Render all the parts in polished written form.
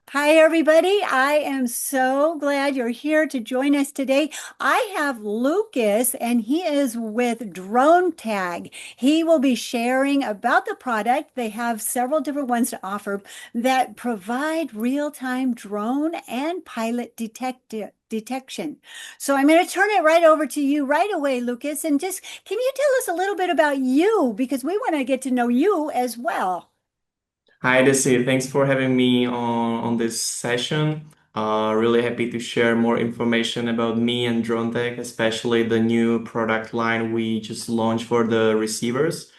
Hi, everybody. I am so glad you're here to join us today. I have Lucas, and he is with Dronetag. He will be sharing about the product. They have several different ones to offer that provide real-time drone and pilot detection. So I'm going to turn it right over to you right away, Lucas. And just can you tell us a little bit about you? Because we want to get to know you as well. Hi, Desi. Thanks for having me on this session. Really happy to share more information about me and DroneTech, especially the new product line we just launched for the receivers.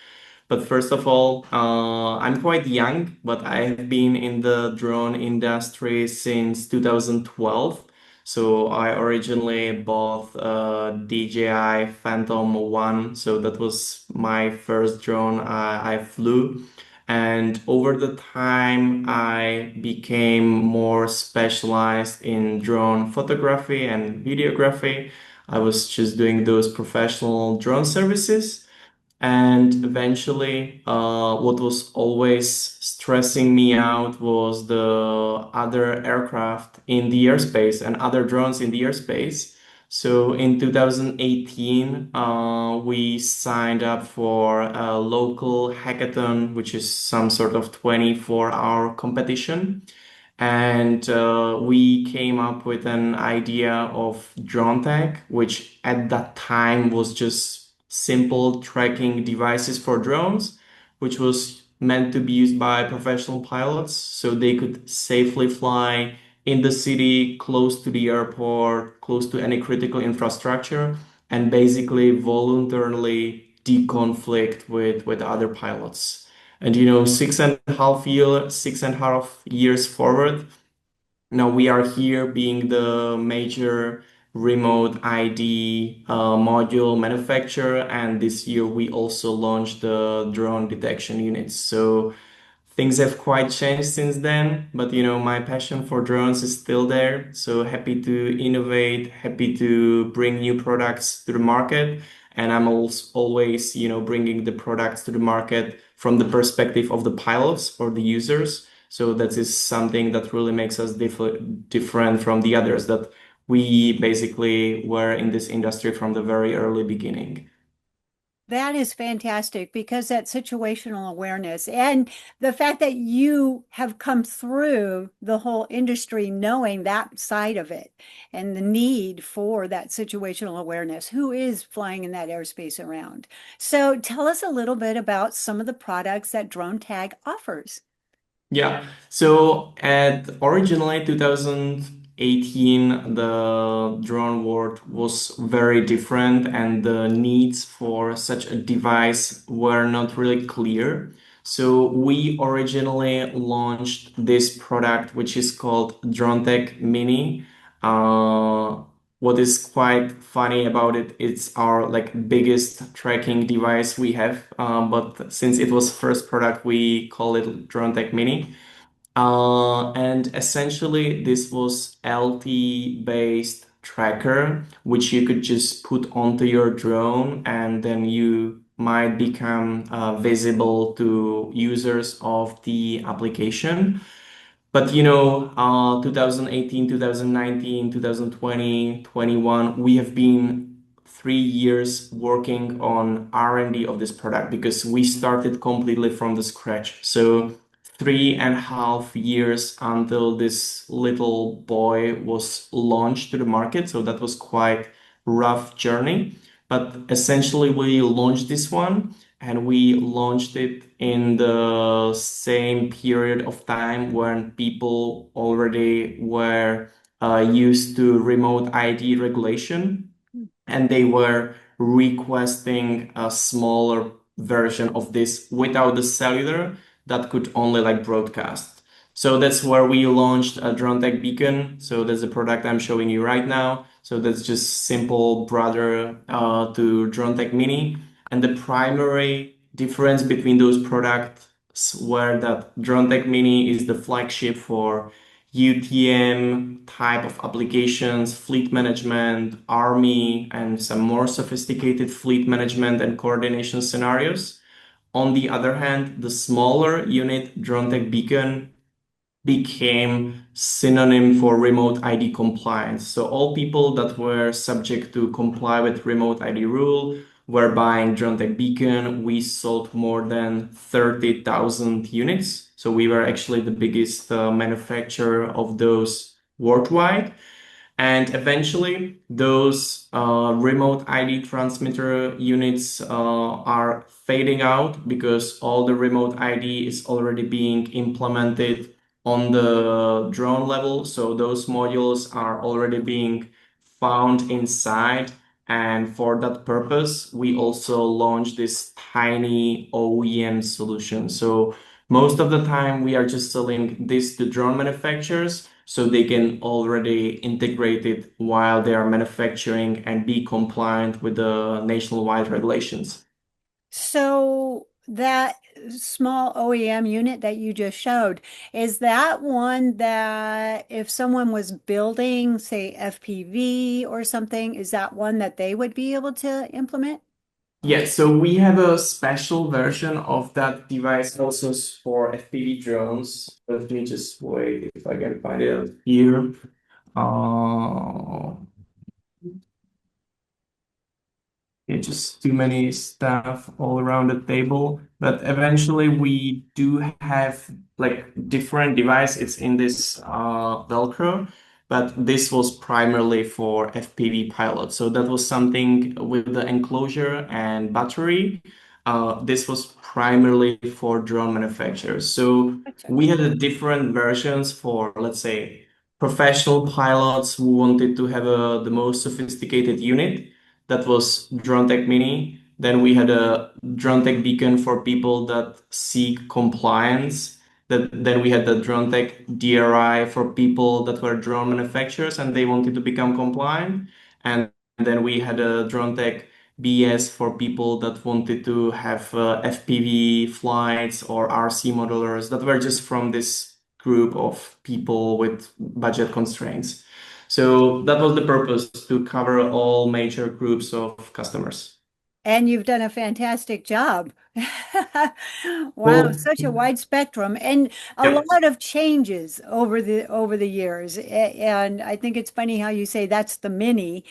But first of all, I'm quite young, but I have been in the drone industry since 2012. So I originally bought a DJI Phantom 1. So that was my first drone I flew. And over the time, I became more specialized in drone photography and videography. I was just doing those professional drone services. And eventually, what was always stressing me out was the other aircraft in the airspace and other drones in the airspace. So in 2018, we signed up for a local hackathon, which is some sort of 24-hour competition. And we came up with an idea of drone tech, which at that time was just simple tracking devices for drones, which was meant to be used by professional pilots so they could safely fly in the city, close to the airport, close to any critical infrastructure, and basically voluntarily deconflict with other pilots. And 6.5 years forward, now we are here being the major remote ID module manufacturer, and this year we also launched the drone detection units. So things have quite changed since then, but my passion for drones is still there. So happy to innovate, happy to bring new products to the market. And I'm also always, bringing the products to the market from the perspective of the pilots or the users. So that is something that really makes us different from the others, that we basically were in this industry from the very early beginning. That is fantastic because that situational awareness and the fact that you have come through the whole industry knowing that side of it and the need for that situational awareness. Who is flying in that airspace around? So tell us a little bit about some of the products that Drone Tag offers. Yeah. So at originally 2018, the drone world was very different and the needs for such a device were not really clear. So we originally launched this product, which is called DroneTech Mini. Uh, what is quite funny about it, it's our like biggest tracking device we have. But since it was first product, we call it DroneTech Mini. And essentially, this was LT-based tracker, which you could just put onto your drone, and then you might become visible to users of the application. But 2018, 2019, 2020, 21, we have been 3 years working on R&D of this product because we started completely from the scratch. So 3.5 years until this little boy was launched to the market. So that was quite rough journey. But essentially, we launched this one and we launched it in the same period of time when people already were used to remote ID regulation and they were requesting a smaller version of this without the cellular that could only like broadcast. So that's where we launched a drone tech beacon. So that's the product I'm showing you right now. So that's just simple brother to drone tech mini. And the primary difference between those products were that drone tech mini is the flagship for UTM type of applications, fleet management, army, and some more sophisticated fleet management and coordination scenarios. On the other hand, the smaller unit, DroneTech Beacon, became synonym for remote ID compliance. So all people that were subject to comply with remote ID rule were buying Dronetag Beacon. We sold more than 30,000 units. So we were actually the biggest manufacturer of those worldwide. And eventually, those remote ID transmitter units are fading out because all the remote ID is already being implemented on the drone level. So those modules are already being found inside. And for that purpose, we also launched this tiny OEM solution. So most of the time, we are just selling this to drone manufacturers so they can already integrate it while they are manufacturing and be compliant with the nationwide regulations. So that small OEM unit that you just showed, is that one that if someone was building, say, FPV or something, is that one that they would be able to implement? Yeah, so we have a special version of that device also for FPV drones. Let me just wait if I can find it here. Uh, It's just too many stuff all around the table. But eventually we do have like different device. It's in this Velcro, but this was primarily for FPV pilots. So that was something with the enclosure and battery. This was primarily for drone manufacturers. So Gotcha. we had different versions for, let's say, professional pilots who wanted to have the most sophisticated unit that was Dronetag Mini. Then we had a Dronetag Beacon for people that seek compliance. Then we had the Dronetag DRI for people that were drone manufacturers and they wanted to become compliant. And then we had a Dronetag BS for people that wanted to have FPV flights or RC modelers that were just from this group of people with budget constraints. So that was the purpose to cover all major groups of customers. And you've done a fantastic job. Wow, Cool. such a wide spectrum and a Yep. lot of changes over the years. And I think it's funny how you say that's the mini,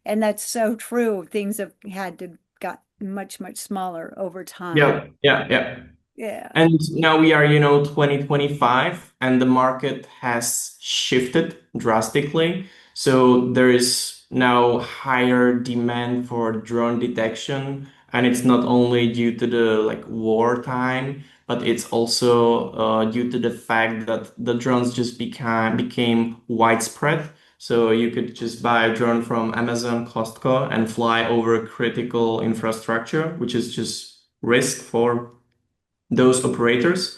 and that's so true. Things have had to got much smaller over time. Yeah. Yeah. Yeah. Yeah. And now we are, 2025, and the market has shifted drastically. So there is now higher demand for drone detection, and it's not only due to the like wartime, but it's also due to the fact that the drones just became widespread. So you could just buy a drone from Amazon, Costco, and fly over critical infrastructure, which is just risk for those operators.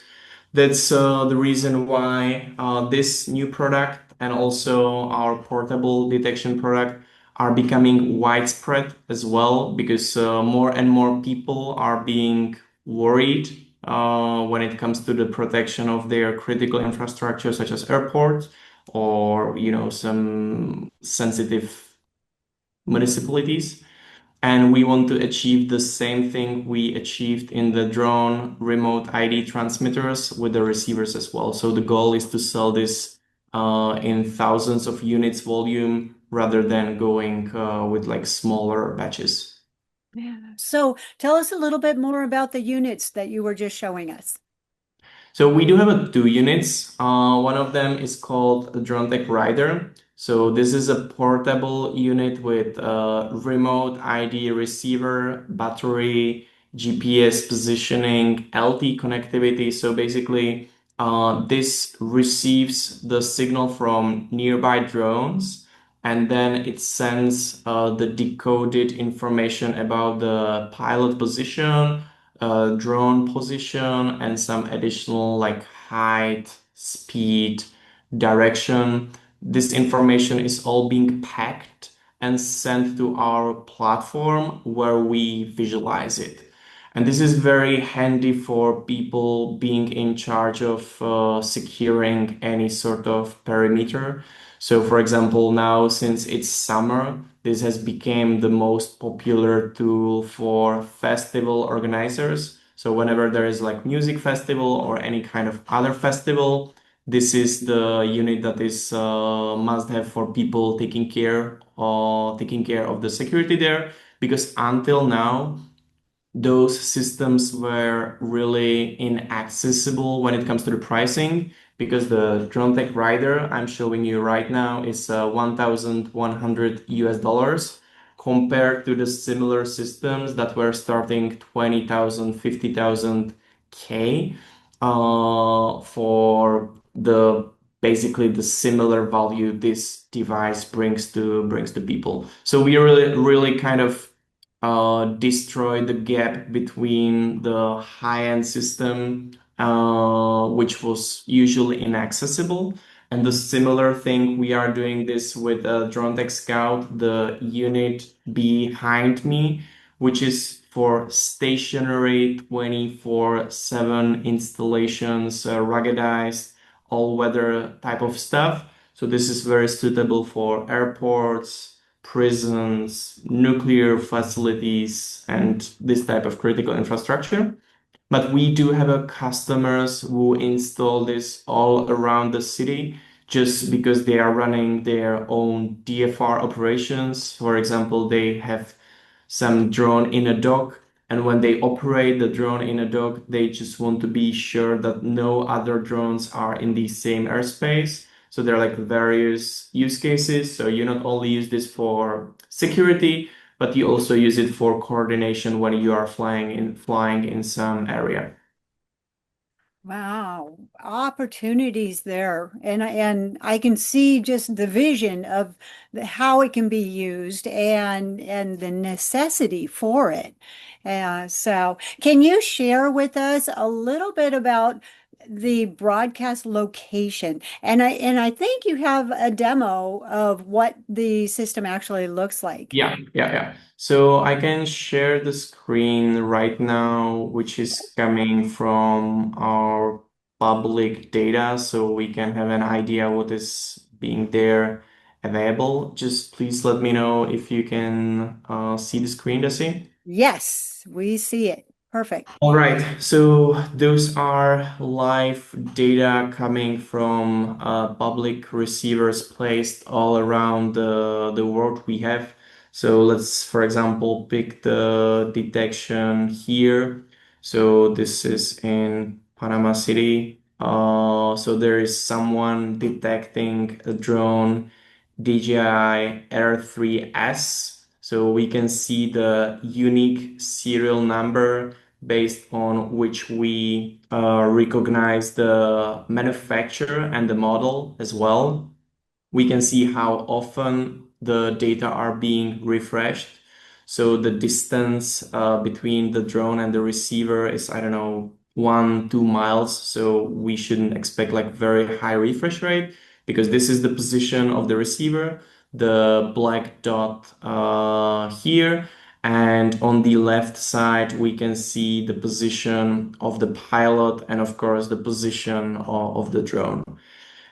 That's the reason why this new product and also our portable detection product are becoming widespread as well because more and more people are being worried when it comes to the protection of their critical infrastructure, such as airports or some sensitive municipalities. And we want to achieve the same thing we achieved in the drone remote ID transmitters with the receivers as well. So the goal is to sell this in thousands of units volume rather than going with like smaller batches. Yeah. So tell us a little bit more about the units that you were just showing us. So we do have two units. One of them is called the Dronetag RIDER. So this is a portable unit with remote ID receiver, battery, GPS positioning, LT connectivity. So basically, this receives the signal from nearby drones, and then it sends the decoded information about the pilot position, drone position, and some additional like height, speed, direction. This information is all being packed and sent to our platform where we visualize it. And this is very handy for people being in charge of securing any sort of perimeter. So, for example, now since it's summer, this has become the most popular tool for festival organizers. So whenever there is like music festival or any kind of other festival, This is the unit that is must have for people taking care of the security there, because until now those systems were really inaccessible when it comes to the pricing, because the Dronetag Rider I'm showing you right now is 1,100 US dollars compared to the similar systems that were starting 20,000, 50,000 K for the basically the similar value this device brings to people. So we really kind of destroy the gap between the high-end system, which was usually inaccessible. And the similar thing, we are doing this with Dronetag Scout, the unit behind me, which is for stationary 24/7 installations, ruggedized, all-weather type of stuff. So this is very suitable for airports, prisons, nuclear facilities, and this type of critical infrastructure. But we do have customers who install this all around the city just because they are running their own DFR operations. For example, they have some drone in a dock, and when they operate the drone in a dock, they just want to be sure that no other drones are in the same airspace. So there are like various use cases. So you not only use this for security, but you also use it for coordination when you are flying in some area. Wow, opportunities there. And I can see just the vision of how it can be used and the necessity for it. So can you share with us a little bit about the broadcast location? And I think you have a demo of what the system actually looks like. Yeah. So I can share the screen right now, which is coming from our public data, so we can have an idea what is being there available. Just please let me know if you can see the screen, Desi. Yes, we see it. Perfect. All right, so those are live data coming from public receivers placed all around the world we have. So let's, for example, pick the detection here. So this is in Panama City. So there is someone detecting a drone DJI Air 3S. So we can see the unique serial number based on which we recognize the manufacturer and the model as well. We can see how often the data are being refreshed. So the distance between the drone and the receiver is, I don't know, 1, 2 miles. So we shouldn't expect like very high refresh rate, because this is the position of the receiver, the black dot here. And on the left side, we can see the position of the pilot and, of course, the position of the drone.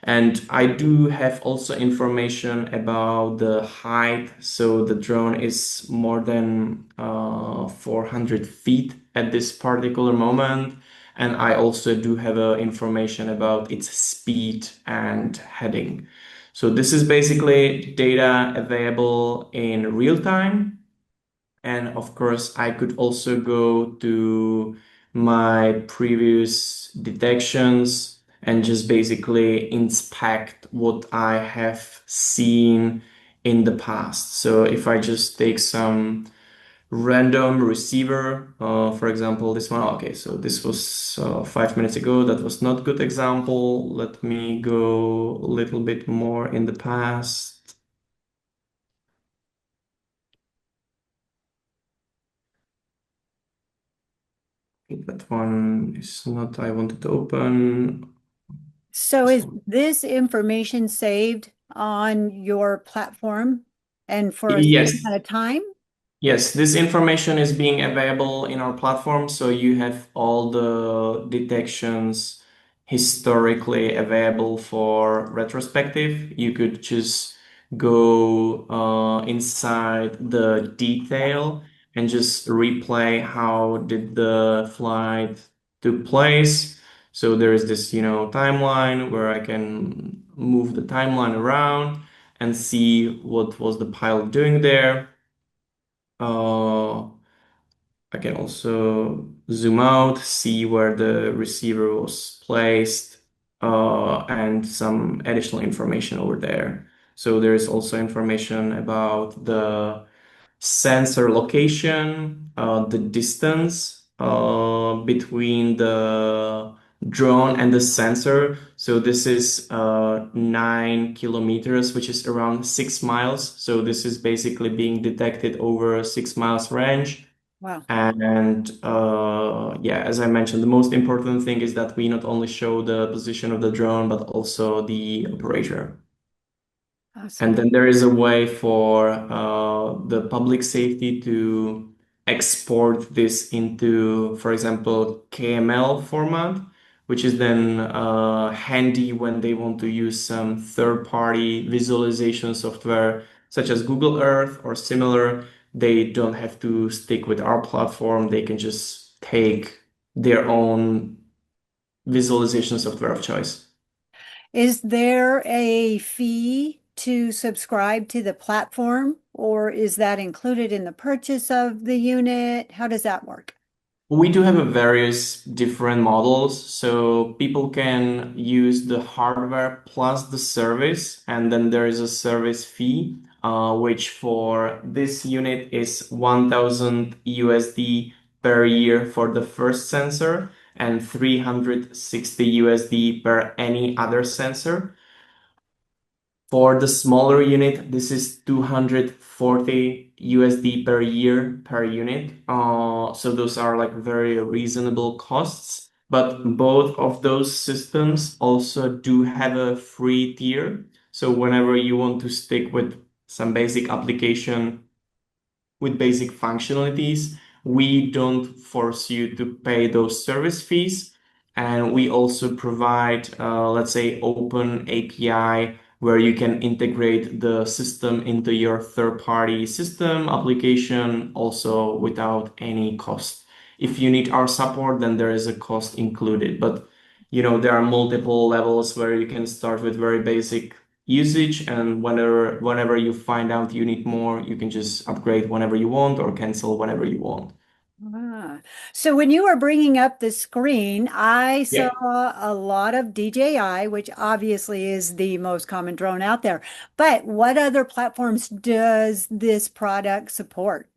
And I do have also information about the height. So the drone is more than 400 feet at this particular moment. And I also do have information about its speed and heading. So this is basically data available in real time. And of course, I could also go to my previous detections and just basically inspect what I have seen in the past. So if I just take some random receiver, for example, this one, okay, so this was 5 minutes ago. That was not good example. Let me go a little bit more in the past. That one is not I wanted to open. So This is one. this information saved on your platform and for a certain Yes, amount of time? yes, this information is being available in our platform, so you have all the detections historically available for retrospective. You could just go inside the detail and just replay how did the flight took place. So there is this, timeline where I can move the timeline around and see what was the pilot doing there. Uh, I can also zoom out, see where the receiver was placed, and some additional information over there. So there's also information about the sensor location, the distance between the drone and the sensor. So this is 9 kilometers, which is around 6 miles. So this is basically being detected over a 6 miles range. Wow. And yeah, as I mentioned, the most important thing is that we not only show the position of the drone, but also the operator. And Awesome. then there is a way for the public safety to export this into, for example, KML format, which is then handy when they want to use some third-party visualization software, such as Google Earth or similar. They don't have to stick with our platform. They can just take their own visualization software of choice. Is there a fee to subscribe to the platform, or is that included in the purchase of the unit? How does that work? We do have a various different models, so people can use the hardware plus the service, and then there is a service fee, which for this unit is 1,000 USD per year for the first sensor and 360 USD per any other sensor. For the smaller unit, this is 240 USD per year per unit. So those are like very reasonable costs. But both of those systems also do have a free tier. So whenever you want to stick with some basic application with basic functionalities, we don't force you to pay those service fees. And we also provide, let's say, open API where you can integrate the system into your third-party system application also without any cost. If you need our support, then there is a cost included. But there are multiple levels where you can start with very basic usage, and whenever you find out you need more, you can just upgrade whenever you want or cancel whenever you want. Ah. So when you were bringing up the screen, I saw Yeah. a lot of DJI, which obviously is the most common drone out there. But what other platforms does this product support?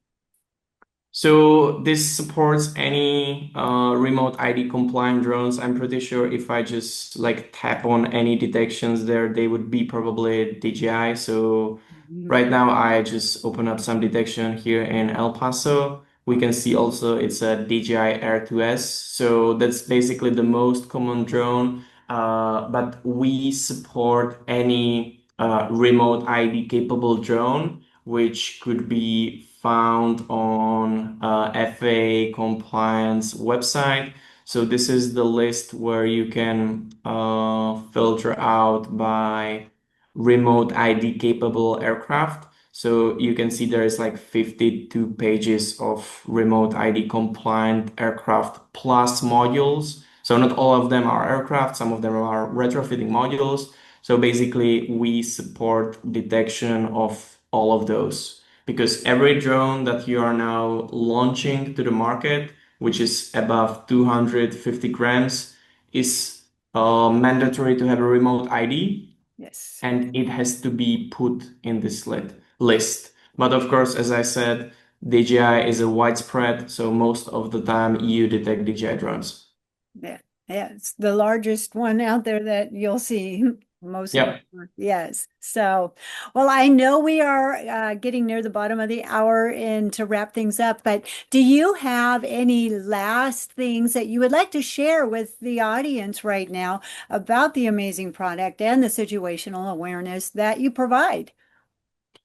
So this supports any remote ID compliant drones. I'm pretty sure if I just like tap on any detections there, they would be probably DJI. So Mhm. right now I just open up some detection here in El Paso. We can see also it's a DJI Air 2S. So that's basically the most common drone. But we support any remote ID capable drone which could be found on FAA compliance website. So this is the list where you can filter out by remote ID capable aircraft. So you can see there is like 52 pages of remote ID compliant aircraft plus modules. So not all of them are aircraft, some of them are retrofitting modules. So basically, we support detection of all of those because every drone that you are now launching to the market, which is above 250 grams, is mandatory to have a remote ID Yes. and it has to be put in this list. But of course, as I said, DJI is a widespread, so most of the time you detect DJI drones. Yeah. Yeah. It's the largest one out there that you'll see most of the Yeah. time. Yes. So, well, I know we are getting near the bottom of the hour and to wrap things up, but do you have any last things that you would like to share with the audience right now about the amazing product and the situational awareness that you provide?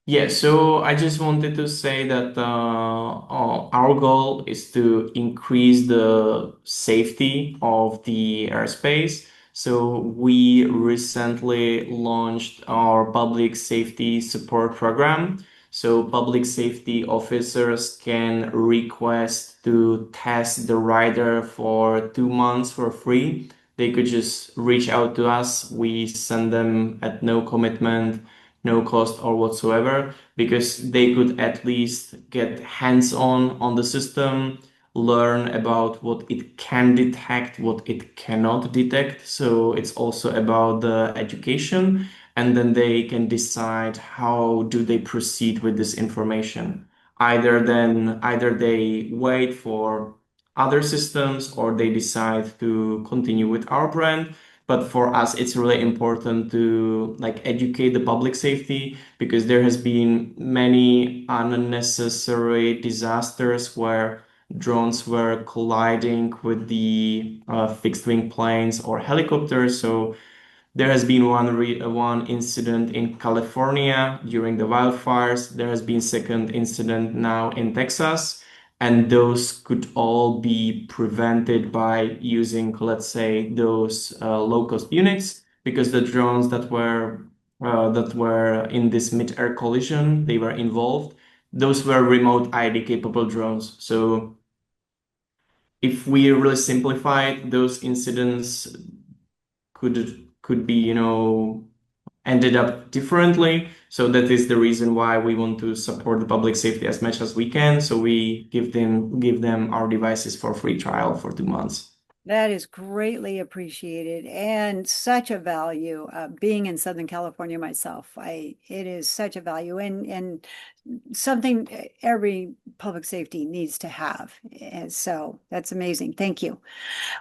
Yeah, so I just wanted to say that our goal is to increase the safety of the airspace. So we recently launched our public safety support program. So public safety officers can request to test the rider for 2 months for free. they could just reach out to us. We send them at no commitment, no cost or whatsoever, because they could at least get hands-on on the system, learn about what it can detect, what it cannot detect. So it's also about the education, and then they can decide how do they proceed with this information. Either they wait for other systems or they decide to continue with our brand. But for us, it's really important to like educate the public safety, because there has been many unnecessary disasters where drones were colliding with the fixed wing planes or helicopters. So there has been one incident in California during the wildfires. There has been second incident now in Texas, and those could all be prevented by using, let's say, those low-cost units, because the drones that were in this mid-air collision, they were involved. Those were remote ID capable drones. So if we really simplify it, those incidents could be, ended up differently. So that is the reason why we want to support the public safety as much as we can. So we give them our devices for free trial for 2 months. That is greatly appreciated and such a value. Being in Southern California myself, it is such a value and something every public safety needs to have. And so that's amazing. Thank you.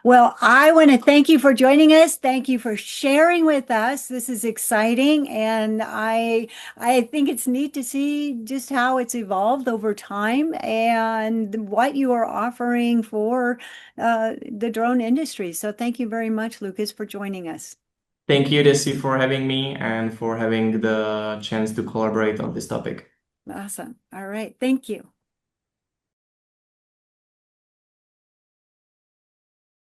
Well, I want to thank you for joining us. Thank you for sharing with us. This is exciting, and I think it's neat to see just how it's evolved over time and what you are offering for the drone industry. So thank you very much, Lucas, for joining us. Thank you, Desi, for having me and for having the chance to collaborate on this topic. Awesome. All right. Thank you.